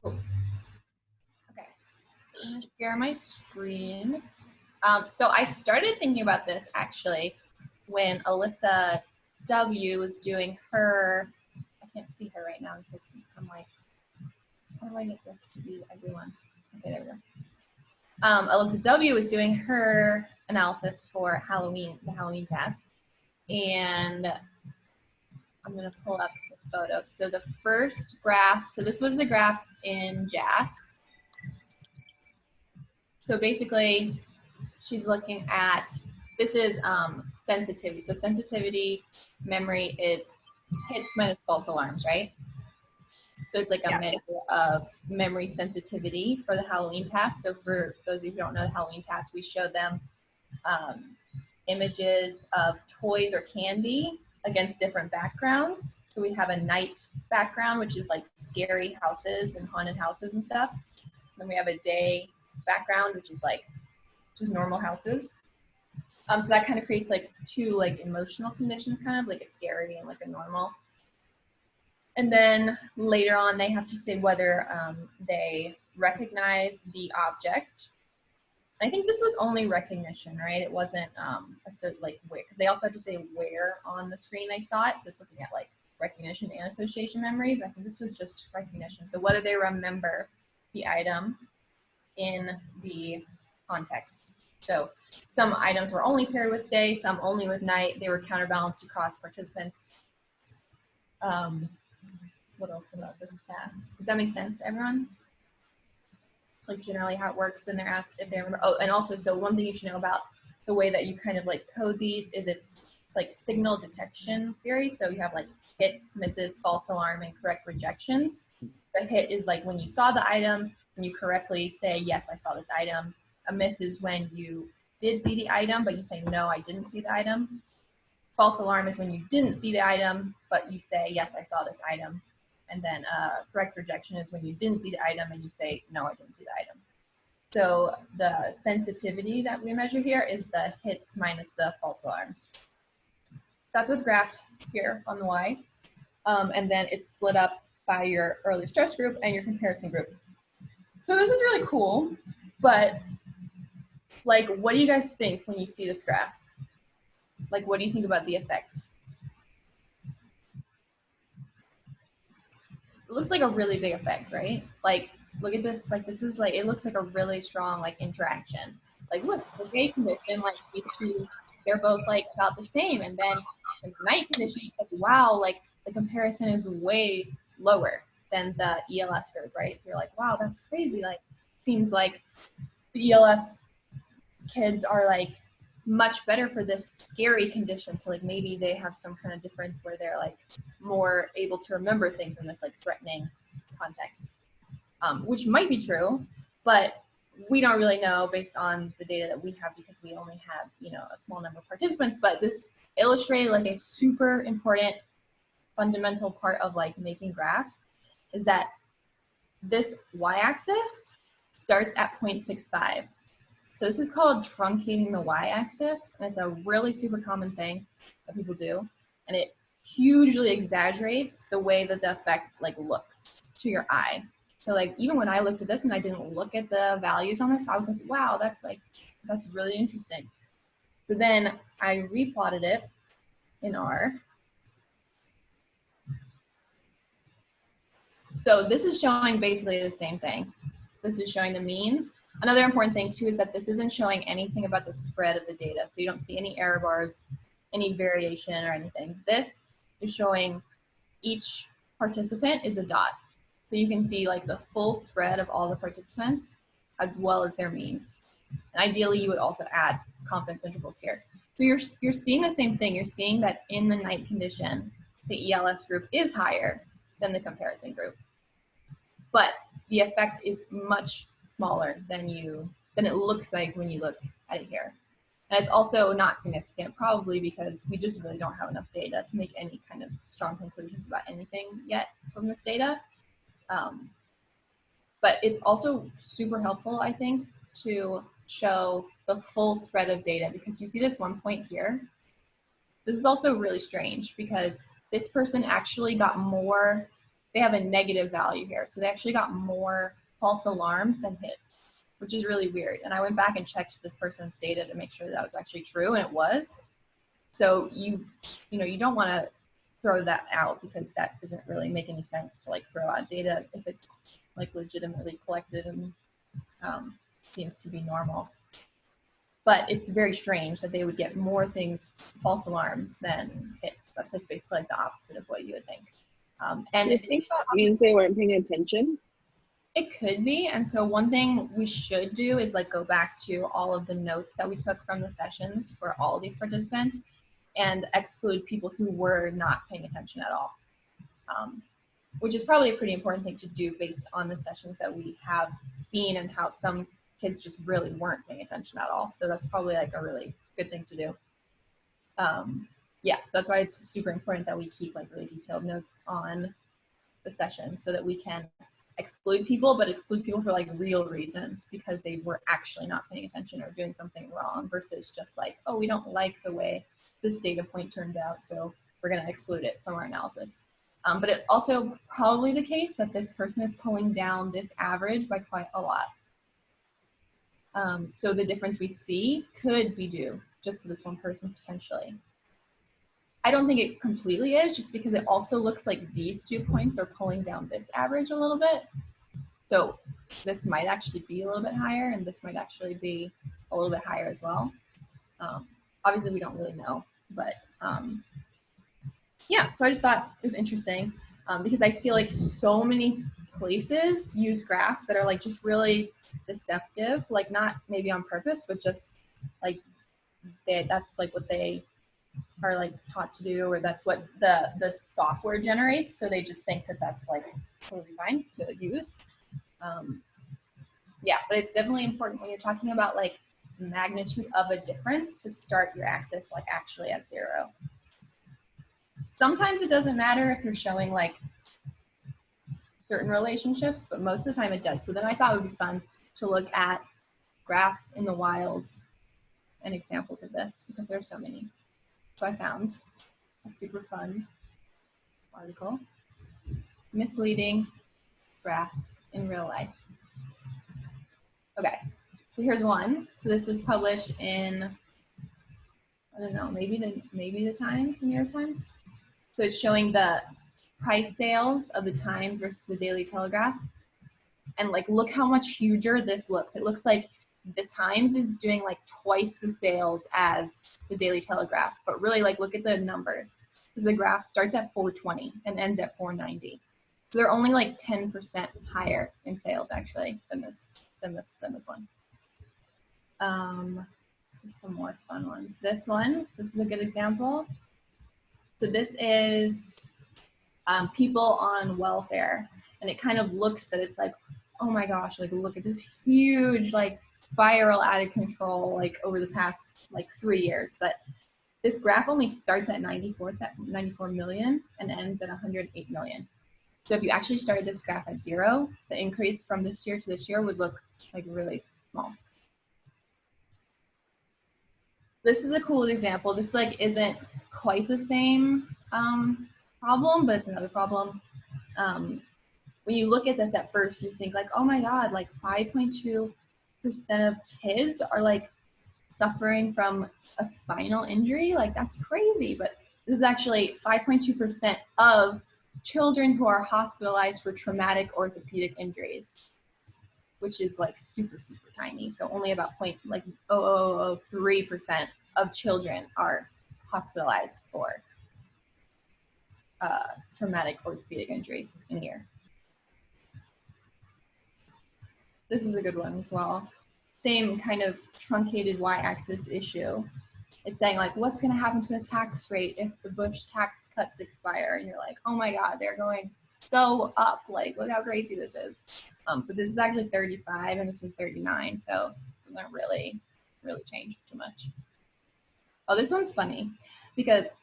Okay, I'm gonna share my screen. So I started thinking about this actually when Alyssa W was doing her, I can't see her right now because I'm like, how do I get this to be everyone? Okay, there we go. Alyssa W was doing her analysis for Halloween, the Halloween task. And I'm gonna pull up the photos. So the first graph, so this was the graph in JASC. So basically, she's looking at, this is sensitivity. So sensitivity memory is hits minus false alarms, right? So it's like a measure of memory sensitivity for the Halloween task. So for those of you who don't know the Halloween task, we showed them images of toys or candy against different backgrounds. So we have a night background, which is like scary houses and haunted houses and stuff. Then we have a day background, which is like just normal houses. So that kind of creates like two like emotional conditions, kind of like a scary and like a normal. And then later on, they have to say whether they recognize the object. I think this was only recognition, right? It wasn't like where, because they also have to say where on the screen they saw it. So it's looking at like recognition and association memory, but I think this was just recognition. So whether they remember the item in the context. So some items were only paired with day, some only with night. They were counterbalanced across participants. What else about this task? Does that make sense to everyone? Like generally how it works, then they're asked if they remember. Oh, and also, so one thing you should know about the way that you kind of like code these is it's like signal detection theory. So you have like hits, misses, false alarm, and correct rejections. The hit is like when you saw the item and you correctly say, yes, I saw this item. A miss is when you did see the item, but you say, no, I didn't see the item. False alarm is when you didn't see the item, but you say, yes, I saw this item. And then correct rejection is when you didn't see the item and you say, no, I didn't see the item. So the sensitivity that we measure here is the hits minus the false alarms. So that's what's graphed here on the Y. And then it's split up by your early stress group and your comparison group. So this is really cool, but like, what do you guys think when you see this graph? Like, what do you think about the effect? It looks like a really big effect, right? Like, look at this, like this is like, it looks like a really strong like interaction. Like look, the day condition, like these two, they're both like about the same. And then the night condition, like wow, like the comparison is way lower than the ELS group, right? So you're like, wow, that's crazy. Like, seems like the ELS kids are like much better for this scary condition. So like maybe they have some kind of difference where they're like more able to remember things in this like threatening context, which might be true, but we don't really know based on the data that we have because we only have, you know, a small number of participants. But this illustrated like a super important fundamental part of like making graphs is that this y-axis starts at 0.65. So this is called truncating the y-axis, and it's a really super common thing that people do, and it hugely exaggerates the way that the effect like looks to your eye. So like even when I looked at this and I didn't look at the values on this, I was like, wow, that's really interesting. So then I replotted it in R. So this is showing basically the same thing. This is showing the means. Another important thing too is that this isn't showing anything about the spread of the data. So you don't see any error bars, any variation or anything. This is showing each participant is a dot. So you can see like the full spread of all the participants as well as their means. And ideally you would also add confidence intervals here. So you're seeing the same thing. You're seeing that in the night condition, the ELS group is higher than the comparison group. But the effect is much smaller than it looks like when you look at it here. And it's also not significant, probably because we just really don't have enough data to make any kind of strong conclusions about anything yet from this data. But it's also super helpful, I think, to show the full spread of data, because you see this one point here. This is also really strange because this person actually got more they have a negative value here. So they actually got more false alarms than hits, which is really weird. And I went back and checked this person's data to make sure that was actually true, and it was. So you don't want to throw that out, because that doesn't really make any sense to like throw out data if it's like legitimately collected and seems to be normal. But it's very strange that they would get more things, false alarms, than hits. That's like basically like the opposite of what you would think. And I think that means they weren't paying attention. it could be. And so one thing we should do is like go back to all of the notes that we took from the sessions for all these participants and exclude people who were not paying attention at all, which is probably a pretty important thing to do based on the sessions that we have seen and how some kids just really weren't paying attention at all. So that's probably like a really good thing to do. Yeah, so that's why it's super important that we keep like really detailed notes on the session so that we can exclude people, but exclude people for like real reasons, because they were actually not paying attention or doing something wrong, versus just like, oh, we don't like the way this data point turned out, so we're going to exclude it from our analysis. But it's also probably the case that this person is pulling down this average by quite a lot. So the difference we see could be due just to this one person potentially. I don't think it completely is, just because it also looks like these 2 points are pulling down this average a little bit. So this might actually be a little bit higher, and this might actually be a little bit higher as well. Obviously, we don't really know, but yeah, so I just thought it was interesting because I feel like so many places use graphs that are like just really deceptive, like not maybe on purpose, but just like that's like what they are like taught to do, or that's what the software generates. So they just think that that's like totally fine to use. Yeah, but it's definitely important when you're talking about like magnitude of a difference to start your axis like actually at 0. Sometimes it doesn't matter if you're showing like certain relationships, but most of the time it does. So then I thought it would be fun to look at graphs in the wild and examples of this, because there are so many. So I found a super fun article, Misleading Graphs in Real Life. Okay, so here's one. So this was published in, I don't know, maybe the Times, the New York Times. So it's showing the price sales of the Times versus the Daily Telegraph. And like, look how much huger this looks. It looks like the Times is doing like twice the sales as the Daily Telegraph, but really like look at the numbers, because the graph starts at 420 and ends at 490. So they're only like 10% higher in sales actually than this one. There's some more fun ones. This is a good example. So this is people on welfare, and it kind of looks that it's like, oh my gosh, like look at this huge like spiral out of control like over the past like 3 years. But this graph only starts at 94 million and ends at 108 million. So if you actually started this graph at 0, the increase from this year to this year would look like really small. This is a cool example. This like isn't quite the same problem, but it's another problem. When you look at this at first, you think like, oh my God, like 5.2% of kids are like suffering from a spinal injury. Like that's crazy. But this is actually 5.2% of children who are hospitalized for traumatic orthopedic injuries, which is like super, super tiny. So only about 0.003% of children are hospitalized for traumatic orthopedic injuries in a year. This is a good one as well. Same kind of truncated y-axis issue. It's saying like, what's going to happen to the tax rate if the Bush tax cuts expire? And you're like, oh my God, they're going so up. Like, look how crazy this is. But this is actually 35 and this is 39. So it doesn't really change too much. Oh, this one's funny because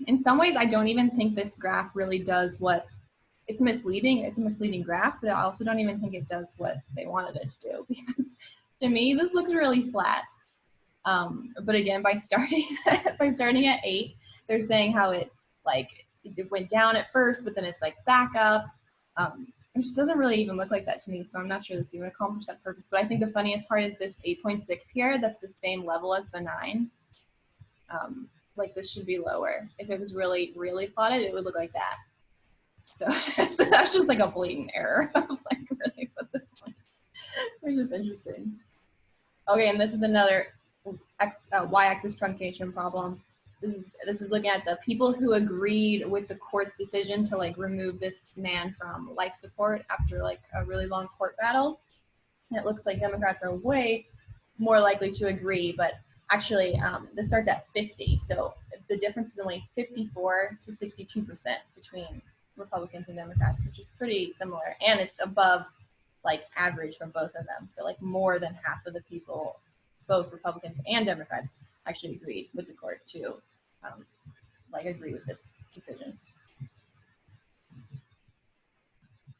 in some ways I don't even think this graph really does what it's misleading. It's a misleading graph, but I also don't even think it does what they wanted it to do, because to me, this looks really flat. But again, by starting at 8, they're saying how it went down at first, but then it's like back up. Which doesn't really even look like that to me, so I'm not sure this even accomplished that purpose. But I think the funniest part is this 8.6 here. That's the same level as the 9. Like this should be lower. If it was really, really plotted, it would look like that. So, so that's just like a blatant error of like really what the point. Which is interesting. Okay, and this is another y-axis truncation problem. This is looking at the people who agreed with the court's decision to like remove this man from life support after like a really long court battle. And it looks like Democrats are way more likely to agree, but actually this starts at 50. So the difference is only 54 to 62% between Republicans and Democrats, which is pretty similar. And it's above like average from both of them. So like more than half of the people, both Republicans and Democrats, actually agreed with the court to like agree with this decision.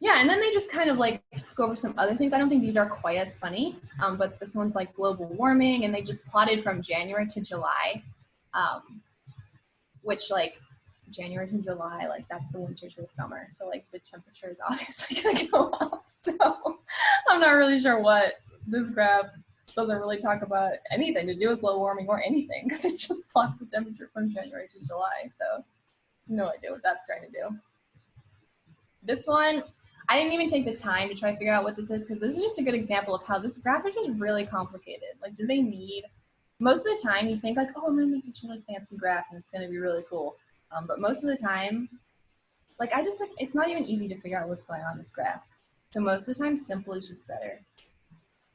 Yeah, and then they just kind of like go over some other things. I don't think these are quite as funny, but this one's like global warming, and they just plotted from January to July, which like January to July, like that's the winter to the summer. So like the temperature is obviously gonna go up. So I'm not really sure what this graph doesn't really talk about anything to do with global warming or anything, because it just plots the temperature from January to July. So no idea what that's trying to do. This one, I didn't even take the time to try to figure out what this is, because this is just a good example of how this graph is just really complicated. Like, do they need, most of the time you think like, oh, I'm gonna make this really fancy graph and it's gonna be really cool. But most of the time, like I just like, it's not even easy to figure out what's going on in this graph. So most of the time, simple is just better,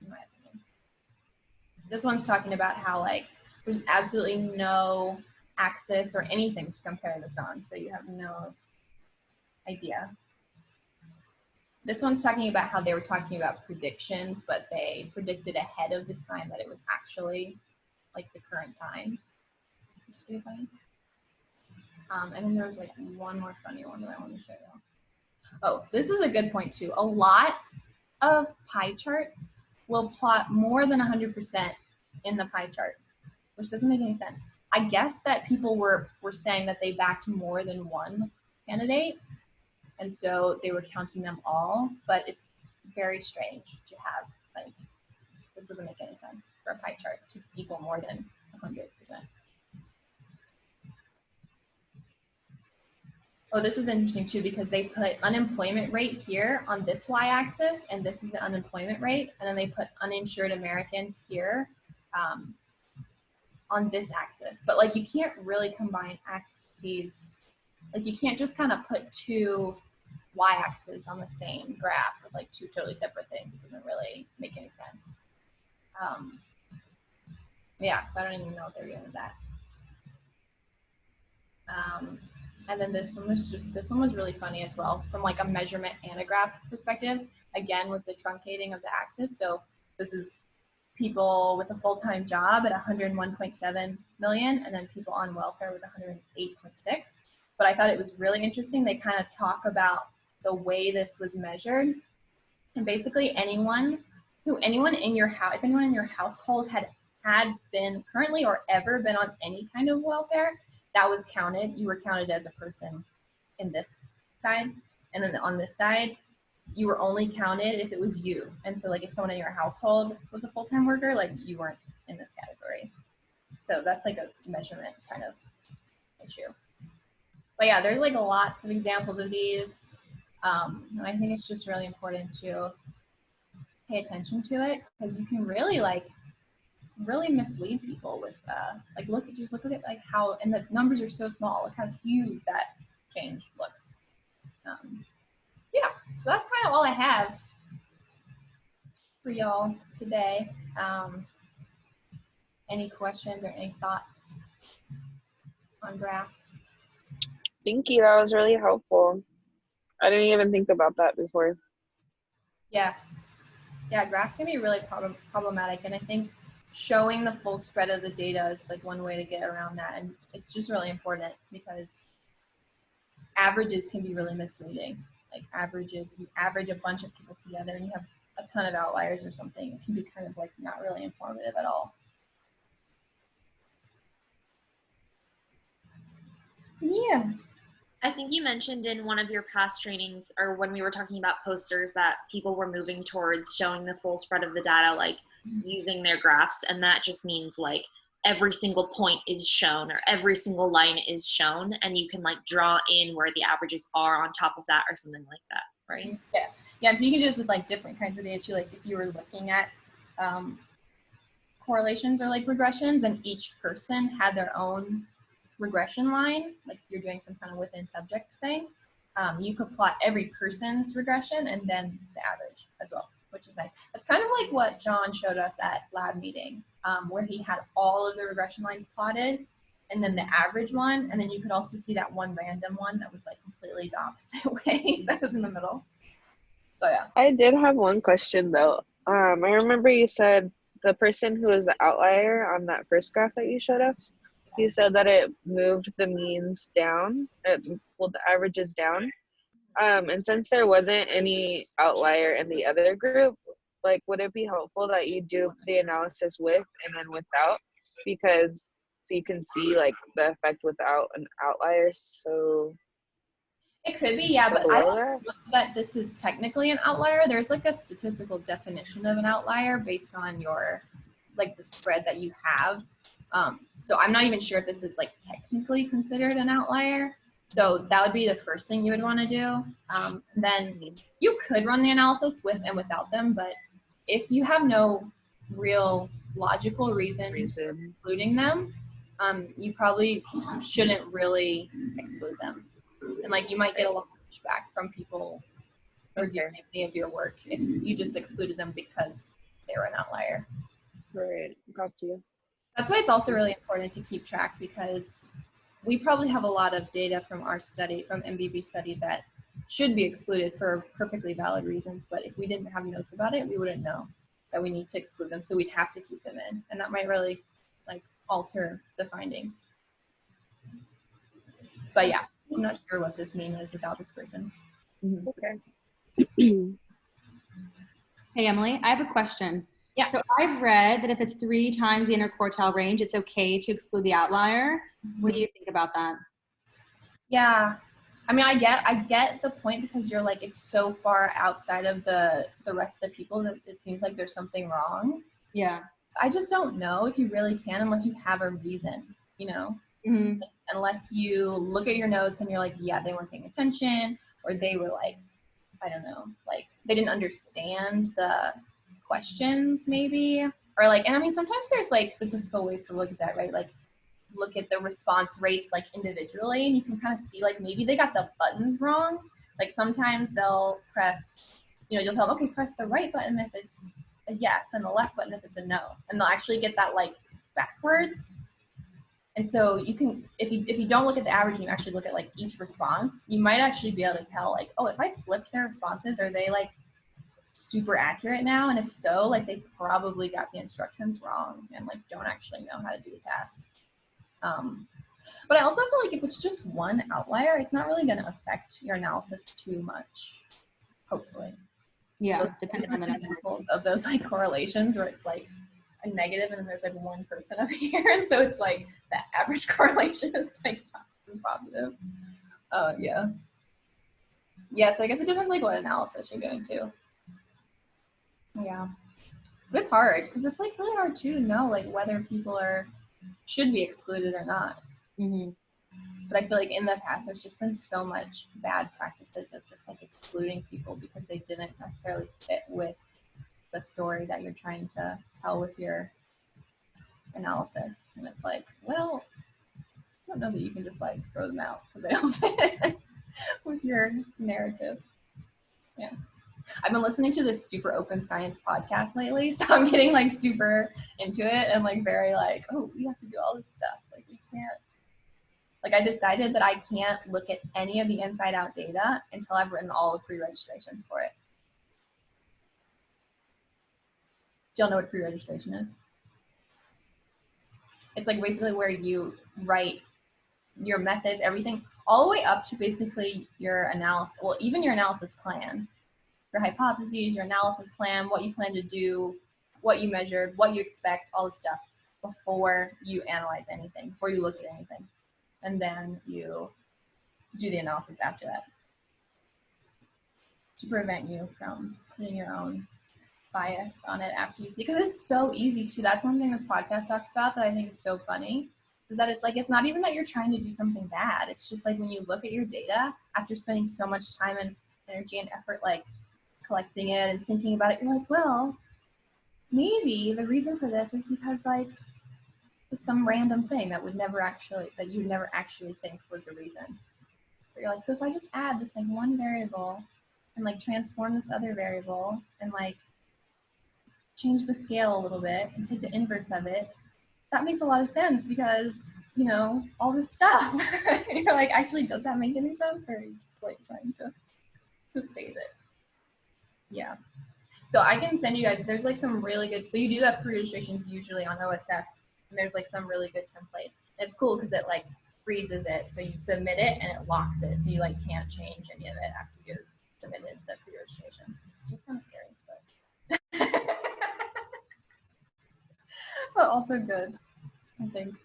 in my opinion. This one's talking about how like, there's absolutely no axis or anything to compare this on. So you have no idea. This one's talking about how they were talking about predictions, but they predicted ahead of the time that it was actually like the current time. Which is pretty funny. And then there was like one more funny one that I want to show you. Oh, this is a good point too. A lot of pie charts will plot more than 100% in the pie chart, which doesn't make any sense. I guess that people were saying that they backed more than one candidate, and so they were counting them all, but it's very strange to have, like, this doesn't make any sense for a pie chart to equal more than 100%. Oh, this is interesting too, because they put unemployment rate here on this y-axis, and this is the unemployment rate, and then they put uninsured Americans here on this axis. But like, you can't really combine axes. Like, you can't just kind of put two y-axis on the same graph with like two totally separate things. It doesn't really make any sense. Yeah, so I don't even know what they're doing with that. And then this one was really funny as well, from like a measurement and a graph perspective, again with the truncating of the axis. So this is people with a full-time job at 101.7 million, and then people on welfare with 108.6. But I thought it was really interesting. They kind of talk about the way this was measured, and basically anyone in your house, if anyone in your household had been currently or ever been on any kind of welfare, that was counted. You were counted as a person in this side, and then on this side, you were only counted if it was you. And so like if someone in your household was a full-time worker, like you weren't in this category. So that's like a measurement kind of issue. But yeah, there's like lots of examples of these. And I think it's just really important to pay attention to it, because you can really really mislead people with like look at like how, and the numbers are so small, look how huge that change looks. Yeah, so that's kind of all I have for y'all today. Any questions or any thoughts on graphs? Thank you. That was really helpful. I didn't even think about that before. Yeah, graphs can be really problematic, and I think showing the full spread of the data is like one way to get around that, and it's just really important because averages can be really misleading. Like averages, if you average a bunch of people together and you have a ton of outliers or something, it can be kind of like not really informative at all. Yeah. I think you mentioned in one of your past trainings, or when we were talking about posters, that people were moving towards showing the full spread of the data, like using their graphs. And that just means like every single point is shown or every single line is shown. And you can like draw in where the averages are on top of that or something like that, right? Yeah. Yeah, and so you can do this with like different kinds of data too. Like if you were looking at correlations or like regressions, and each person had their own regression line, like if you're doing some kind of within subjects thing, you could plot every person's regression and then the average as well, which is nice. That's kind of like what John showed us at lab meeting, where he had all of the regression lines plotted and then the average one, and then you could also see that one random one that was like completely the opposite way that was in the middle. So yeah. I did have one question though. I remember you said the person who was the outlier on that first graph that you showed us, you said that it moved the means down, it pulled the averages down. And since there wasn't any outlier in the other group, like would it be helpful that you do the analysis with and then without? Because so you can see like the effect without an outlier. So It could be, yeah, but I well don't there. know that this is technically an outlier. There's like a statistical definition of an outlier based on your, like the spread that you have. So I'm not even sure if this is like technically considered an outlier. So that would be the first thing you would want to do. Then you could run the analysis with and without them, but if you have no real logical reason for excluding them, you probably shouldn't really exclude them. And like you might get a lot of pushback from people reviewing any of your work if you just excluded them because they were an outlier. Right, got you. That's why it's also really important to keep track, because we probably have a lot of data from our study, from MBB study, that should be excluded for perfectly valid reasons. But if we didn't have notes about it, we wouldn't know that we need to exclude them. So we'd have to keep them in, and that might really like alter the findings. But yeah, I'm not sure what this mean is without this person. Okay. Hey, Emily, I have a question. Yeah. So I've read that if it's 3 times the interquartile range, it's okay to exclude the outlier. What do you think about that? Yeah. I mean, I get the point, because you're like, it's so far outside of the rest of the people that it seems like there's something wrong. Yeah. I just don't know if you really can unless you have a reason, you know? Mm-hmm. Unless you look at your notes and you're like, yeah, they weren't paying attention, or they were like, I don't know, like they didn't understand the questions maybe, or like, and I mean, sometimes there's like statistical ways to look at that, right? Like look at the response rates like individually, and you can kind of see like maybe they got the buttons wrong. Like sometimes they'll press, you know, you'll tell them, okay, press the right button if it's a yes and the left button if it's a no, and they'll actually get that like backwards. And so you can, if you don't look at the average and you actually look at like each response, you might actually be able to tell like, oh, if I flipped their responses, are they like super accurate now? And if so, like they probably got the instructions wrong and like don't actually know how to do the task. But I also feel like if it's just one outlier, it's not really going to affect your analysis too much, hopefully. Yeah, depending on the examples of those like correlations where it's like a negative and then there's like 1% over here, and so it's like the average correlation is like positive. Yeah, so I guess it depends like what analysis you're doing too. Yeah, but it's hard because it's like really hard too to know like whether people should be excluded or not. Mm-hmm. But I feel like in the past there's just been so much bad practices of just like excluding people because they didn't necessarily fit with the story that you're trying to tell with your analysis. And it's like, well, I don't know that you can just like throw them out because they don't fit with your narrative. Yeah. I've been listening to this super open science podcast lately, so I'm getting like super into it and like very like, oh, we have to do all this stuff. Like we can't, like I decided that I can't look at any of the inside out data until I've written all the pre-registrations for it. Do y'all know what pre-registration is? It's like basically where you write your methods, everything, all the way up to basically your analysis, well, even your analysis plan, your hypotheses, your analysis plan, what you plan to do, what you measured, what you expect, all this stuff before you analyze anything, before you look at anything. And then you do the analysis after that to prevent you from putting your own bias on it after you see, because it's so easy to. That's one thing this podcast talks about that I think is so funny, is that it's like, it's not even that you're trying to do something bad. It's just like when you look at your data after spending so much time and energy and effort like collecting it and thinking about it, you're like, well, maybe the reason for this is because like some random thing that you would never actually think was the reason. But you're like, so if I just add this like one variable and like transform this other variable and like change the scale a little bit and take the inverse of it, that makes a lot of sense because, you know, all this stuff. You're like, actually, does that make any sense? Or are you just like trying to save it? Yeah. So I can send you guys, there's like some really good, so you do that pre-registrations usually on OSF, and there's like some really good templates. It's cool because it like freezes it. So you submit it and it locks it. So you like can't change any of it after you submitted the pre-registration. Which is kind of scary, but but also good, I think.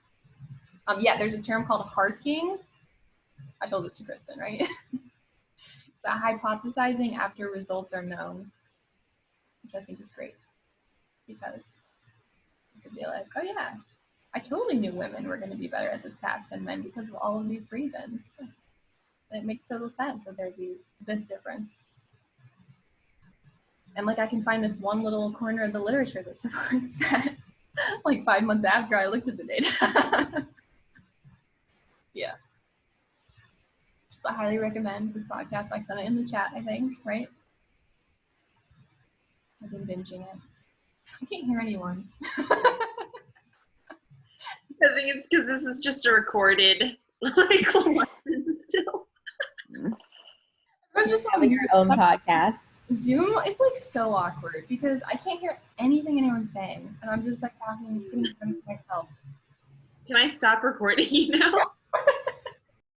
Yeah, there's a term called harking. I told this to Kristen, right? It's a hypothesizing after results are known, which I think is great because you could be like, oh yeah, I totally knew women were going to be better at this task than men because of all of these reasons. And it makes total sense that there'd be this difference. And like I can find this one little corner of the literature that supports that like 5 months after I looked at the data. Yeah. But I highly recommend this podcast. I sent it in the chat, I think, right? I've been binging it. I can't hear anyone. I think it's because this is just a recorded like lesson still. It's just having your own podcast. Zoom is like so awkward because I can't hear anything anyone's saying, and I'm just like talking, sitting in front of myself. Can I stop recording you now?